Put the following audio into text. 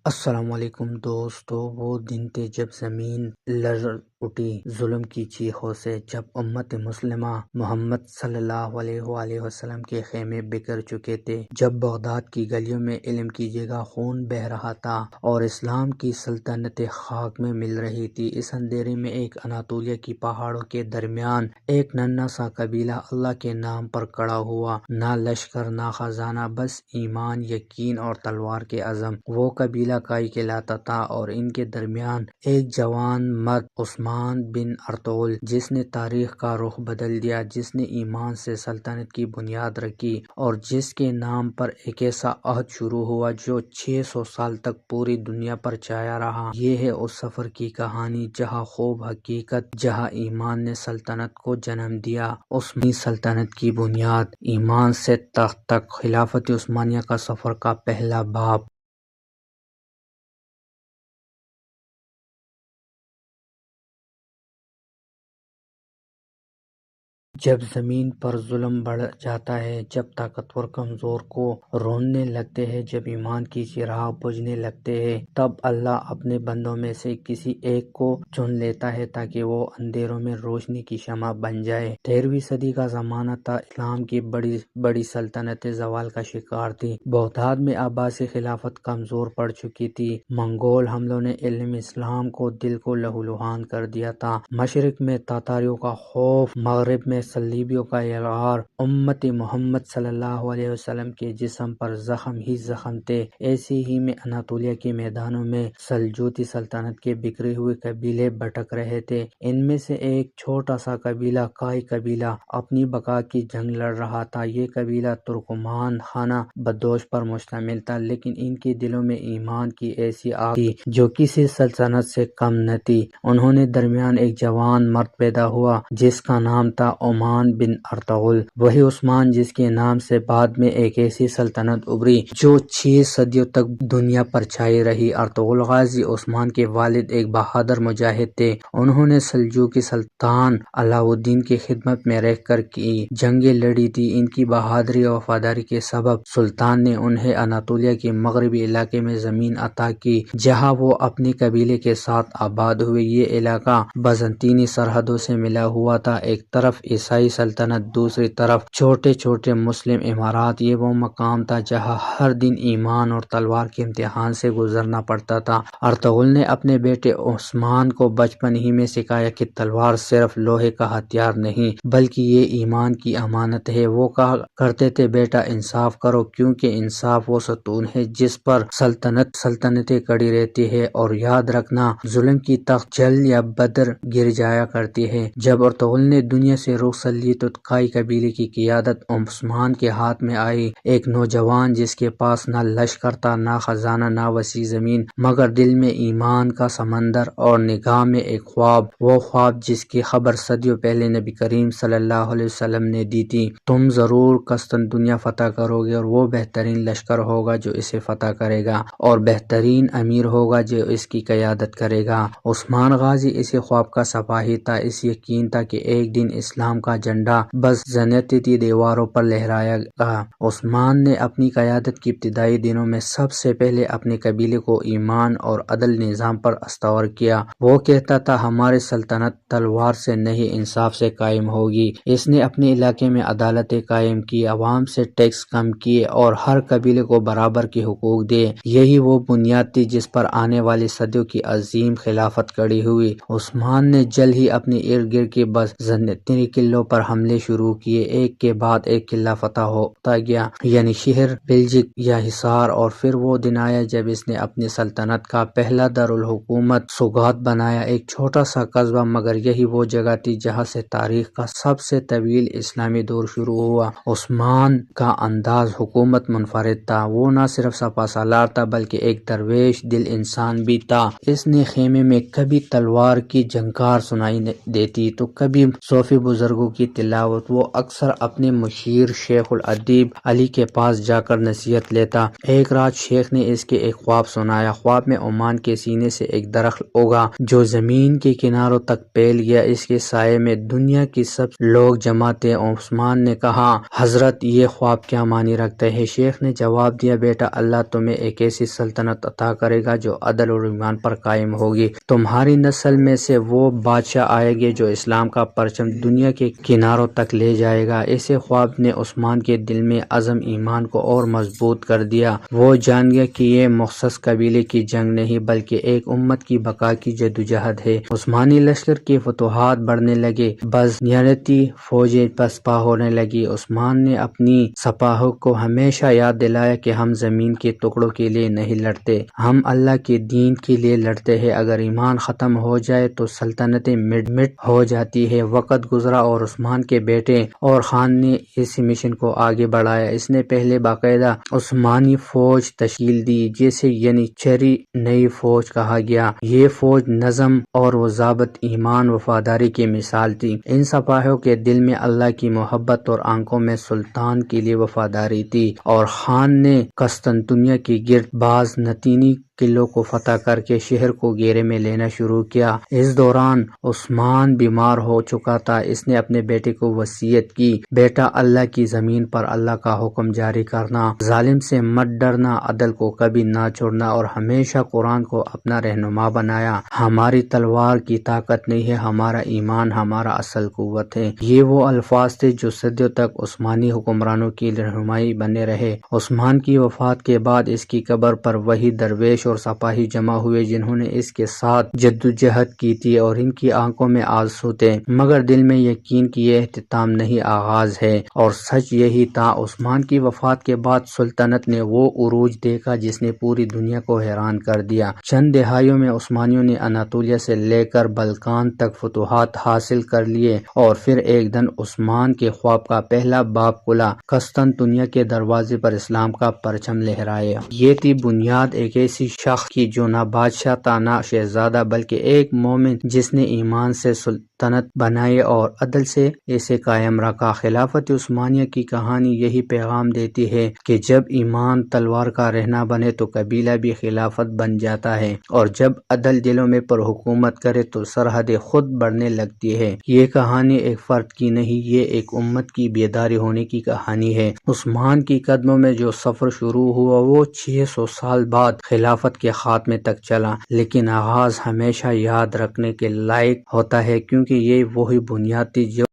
السلام علیکم دوستو، وہ دن تھے جب زمین لرز اٹھی ظلم کی چیخوں سے، جب امت مسلمہ محمد صلی اللہ علیہ وآلہ وسلم کے خیمے بکھر چکے تھے، جب بغداد کی گلیوں میں علم کی جگہ خون بہہ رہا تھا اور اسلام کی سلطنت خاک میں مل رہی تھی۔ اس اندھیرے میں ایک اناطولیہ کی پہاڑوں کے درمیان ایک ننھا سا قبیلہ اللہ کے نام پر کھڑا ہوا، نہ لشکر نہ خزانہ، بس ایمان، یقین اور تلوار کے عزم۔ وہ قبیلہ کائی کہلاتا تھا اور ان کے درمیان ایک جوان مرد، عثمان بن ارطغرل، جس نے تاریخ کا رخ بدل دیا، جس نے ایمان سے سلطنت کی بنیاد رکھی اور جس کے نام پر ایک ایسا عہد شروع ہوا جو 600 سال تک پوری دنیا پر چھایا رہا۔ یہ ہے اس سفر کی کہانی جہاں خوب حقیقت، جہاں ایمان نے سلطنت کو جنم دیا۔ عثمانی سلطنت کی بنیاد، ایمان سے تخت تک، خلافت عثمانیہ کا سفر کا پہلا باب۔ جب زمین پر ظلم بڑھ جاتا ہے، جب طاقتور کمزور کو روننے لگتے ہیں، جب ایمان کی چراغ بجھنے لگتے ہیں، تب اللہ اپنے بندوں میں سے کسی ایک کو چن لیتا ہے تاکہ وہ اندھیروں میں روشنی کی شمع بن جائے۔ 13ویں صدی کا زمانہ تھا۔ اسلام کی بڑی بڑی سلطنتیں زوال کا شکار تھیں۔ بغداد میں عباسی خلافت کمزور پڑ چکی تھی۔ منگول حملوں نے علم اسلام کو دل کو لہولہان کر دیا تھا۔ مشرق میں تاتاریوں کا خوف، مغرب میں صلیبیوں کا یلغار، امت محمد صلی اللہ علیہ وسلم کے جسم پر زخم ہی زخم تھے۔ ایسے ہی میں اناطولیہ کے میدانوں میں سلجوقی سلطنت کے بکھرے ہوئے قبیلے بھٹک رہے تھے۔ ان میں سے ایک چھوٹا سا قبیلہ، کائی قبیلہ، اپنی بقا کی جنگ لڑ رہا تھا۔ یہ قبیلہ ترکمان خانہ بدوش پر مشتمل تھا، لیکن ان کے دلوں میں ایمان کی ایسی آگ تھی جو کسی سلطنت سے کم نہ تھی۔ انہوں نے درمیان ایک جوان مرد پیدا ہوا جس کا نام تھا عثمان بن ارطغرل، وہی عثمان جس کے نام سے بعد میں ایک ایسی سلطنت ابھری جو 6 صدیوں تک دنیا پر چھائی رہی۔ ارطغرل غازی عثمان کے والد ایک بہادر مجاہد تھے۔ انہوں نے سلجوقی سلطان علاء الدین کی خدمت میں رہ کر کی جنگیں لڑی تھی۔ ان کی بہادری اور وفاداری کے سبب سلطان نے انہیں اناطولیہ کے مغربی علاقے میں زمین عطا کی جہاں وہ اپنے قبیلے کے ساتھ آباد ہوئے۔ یہ علاقہ بازنطینی سرحدوں سے ملا ہوا تھا، ایک طرف عیسائی سلطنت، دوسری طرف چھوٹے چھوٹے مسلم امارات۔ یہ وہ مقام تھا جہاں ہر دن ایمان اور تلوار کے امتحان سے گزرنا پڑتا تھا۔ ارطغرل نے اپنے بیٹے عثمان کو بچپن ہی میں سکھایا کہ تلوار صرف لوہے کا ہتھیار نہیں بلکہ یہ ایمان کی امانت ہے۔ وہ کہا کرتے تھے، بیٹا انصاف کرو، کیونکہ انصاف وہ ستون ہے جس پر سلطنتیں کھڑی رہتی ہے، اور یاد رکھنا ظلم کی تخت جل یا بدر گر جایا کرتی ہے۔ جب ارطغرل نے دنیا سے رخصت لی تو کائی قبیلے کی قیادت عثمان کے ہاتھ میں آئی۔ ایک نوجوان جس کے پاس نہ لشکر تھا، نہ خزانہ، نہ وسیع زمین، مگر دل میں ایمان کا سمندر اور نگاہ میں ایک خواب، وہ خواب جس کی خبر صدیوں پہلے نبی کریم صلی اللہ علیہ وسلم نے دی تھی۔ تم ضرور قسطنطنیہ فتح کرو گے، اور وہ بہترین لشکر ہوگا جو اسے فتح کرے گا، اور بہترین امیر ہوگا جو اس کی قیادت کرے گا۔ عثمان غازی اسی خواب کا سپاہی تھا۔ اس یقین تھا کہ ایک دن اسلام کا جھنڈا بازنطینی دیواروں پر لہرائے گا۔ عثمان نے اپنی قیادت کے ابتدائی دنوں میں سب سے پہلے اپنے قبیلے کو ایمان اور عدل نظام پر استوار کیا۔ وہ کہتا تھا، ہماری سلطنت تلوار سے نہیں انصاف سے قائم ہوگی۔ اس نے اپنے علاقے میں عدالتیں قائم کی، عوام سے ٹیکس کم کیے اور ہر قبیلے کو برابر کے حقوق دیے۔ یہی وہ بنیاد تھی جس پر آنے والی صدیوں کی عظیم خلافت کھڑی ہوئی۔ عثمان نے جلد ہی اپنے ارد گرد کے بازنطینی قلعوں پر حملے شروع کیے۔ ایک کے بعد ایک قلعہ فتح ہوتا گیا، یعنی شہر، بلجک یا حصار، اور پھر وہ دن آیا جب اس نے اپنی سلطنت کا پہلا دارالحکومت سوگوت بنایا، ایک چھوٹا سا قصبہ، مگر یہی وہ جگہ تھی جہاں سے تاریخ کا سب سے طویل اسلامی دور شروع ہوا۔ عثمان کا انداز حکومت منفرد تھا۔ وہ نہ صرف سپہ سالار تھا بلکہ ایک درویش دل انسان بھی تھا۔ اس نے خیمے میں کبھی تلوار کی جھنکار سنائی دیتی تو کبھی صوفی بزرگوں گفتگو کی تلاوت وہ اکثر اپنے مشیر شیخ الادیب علی کے پاس جا کر نصیحت لیتا۔ ایک رات شیخ نے اس کے ایک خواب سنایا۔ خواب میں عمان کے سینے سے ایک درخت اگا جو زمین کے کناروں تک پھیل گیا۔ اس کے سائے میں دنیا کی سب لوگ جمع تھے۔ عثمان نے کہا، حضرت یہ خواب کیا معنی رکھتا ہے؟ شیخ نے جواب دیا، بیٹا اللہ تمہیں ایک ایسی سلطنت عطا کرے گا جو عدل اور ایمان پر قائم ہوگی۔ تمہاری نسل میں سے وہ بادشاہ آئے گے جو اسلام کا پرچم دنیا کے کناروں تک لے جائے گا۔ اسے خواب نے عثمان کے دل میں عزم ایمان کو اور مضبوط کر دیا۔ وہ جان گیا کہ یہ مخصوص قبیلے کی جنگ نہیں بلکہ ایک امت کی بقا کی جدوجہد ہے۔ عثمانی لشکر کی فتوحات بڑھنے لگے، بازنطینی فوجیں پسپا ہونے لگی۔ عثمان نے اپنی سپاہیوں کو ہمیشہ یاد دلایا کہ ہم زمین کے ٹکڑوں کے لیے نہیں لڑتے، ہم اللہ کے دین کے لیے لڑتے ہیں۔ اگر ایمان ختم ہو جائے تو سلطنتیں مٹ ہو جاتی ہے۔ وقت گزرا اور عثمان کے بیٹے اور خان نے اس مشن کو آگے بڑھایا۔ اس نے پہلے باقاعدہ عثمانی فوج تشکیل دی جسے ینیچری نئی فوج کہا گیا۔ یہ فوج نظم اور ضابط، ایمان، وفاداری کی مثال تھی۔ ان سپاہیوں کے دل میں اللہ کی محبت اور آنکھوں میں سلطان کے لیے وفاداری تھی، اور خان نے قسطنطنیہ کے گرد بازنطینی قلعوں کو فتح کر کے شہر کو گھیرے میں لینا شروع کیا۔ اس دوران عثمان بیمار ہو چکا تھا۔ اس نے اپنے بیٹے کو وصیت کی، بیٹا اللہ کی زمین پر اللہ کا حکم جاری کرنا، ظالم سے مت ڈرنا، عدل کو کبھی نہ چھوڑنا اور ہمیشہ قرآن کو اپنا رہنما بنایا۔ ہماری تلوار کی طاقت نہیں ہے، ہمارا ایمان ہمارا اصل قوت ہے۔ یہ وہ الفاظ تھے جو صدیوں تک عثمانی حکمرانوں کی رہنمائی بنے رہے۔ عثمان کی وفات کے بعد اس کی قبر پر وہی درویش اور سپاہی جمع ہوئے جنہوں نے اس کے ساتھ جدوجہد کی تھی، اور ان کی آنکھوں میں آنسو تھے مگر دل میں یقین کہ یہ اختتام نہیں آغاز ہے۔ اور سچ یہی تھا، عثمان کی وفات کے بعد سلطنت نے وہ عروج دیکھا جس نے پوری دنیا کو حیران کر دیا۔ چند دہائیوں میں عثمانیوں نے اناطولیہ سے لے کر بلقان تک فتوحات حاصل کر لیے، اور پھر ایک دن عثمان کے خواب کا پہلا باب کھلا، قسطنطنیہ کے دروازے پر اسلام کا پرچم لہرایا۔ یہ تھی بنیاد ایک ایسی شخص کی جو نہ بادشاہ تھا نہ شہزادہ بلکہ ایک مومن جس نے ایمان سے سلطنت بنائی اور عدل سے اسے قائم رکھا۔ خلافت عثمانیہ کی کہانی یہی پیغام دیتی ہے کہ جب ایمان تلوار کا رہنا بنے تو قبیلہ بھی خلافت بن جاتا ہے، اور جب عدل دلوں میں پر حکومت کرے تو سرحدیں خود بڑھنے لگتی ہے۔ یہ کہانی ایک فرد کی نہیں، یہ ایک امت کی بیداری ہونے کی کہانی ہے۔ عثمان کی قدموں میں جو سفر شروع ہوا وہ 600 سال بعد خلافت کے خاتمے تک چلا، لیکن آغاز ہمیشہ یاد رکھنے کے لائق ہوتا ہے کیونکہ یہ وہی بنیاد تھی جو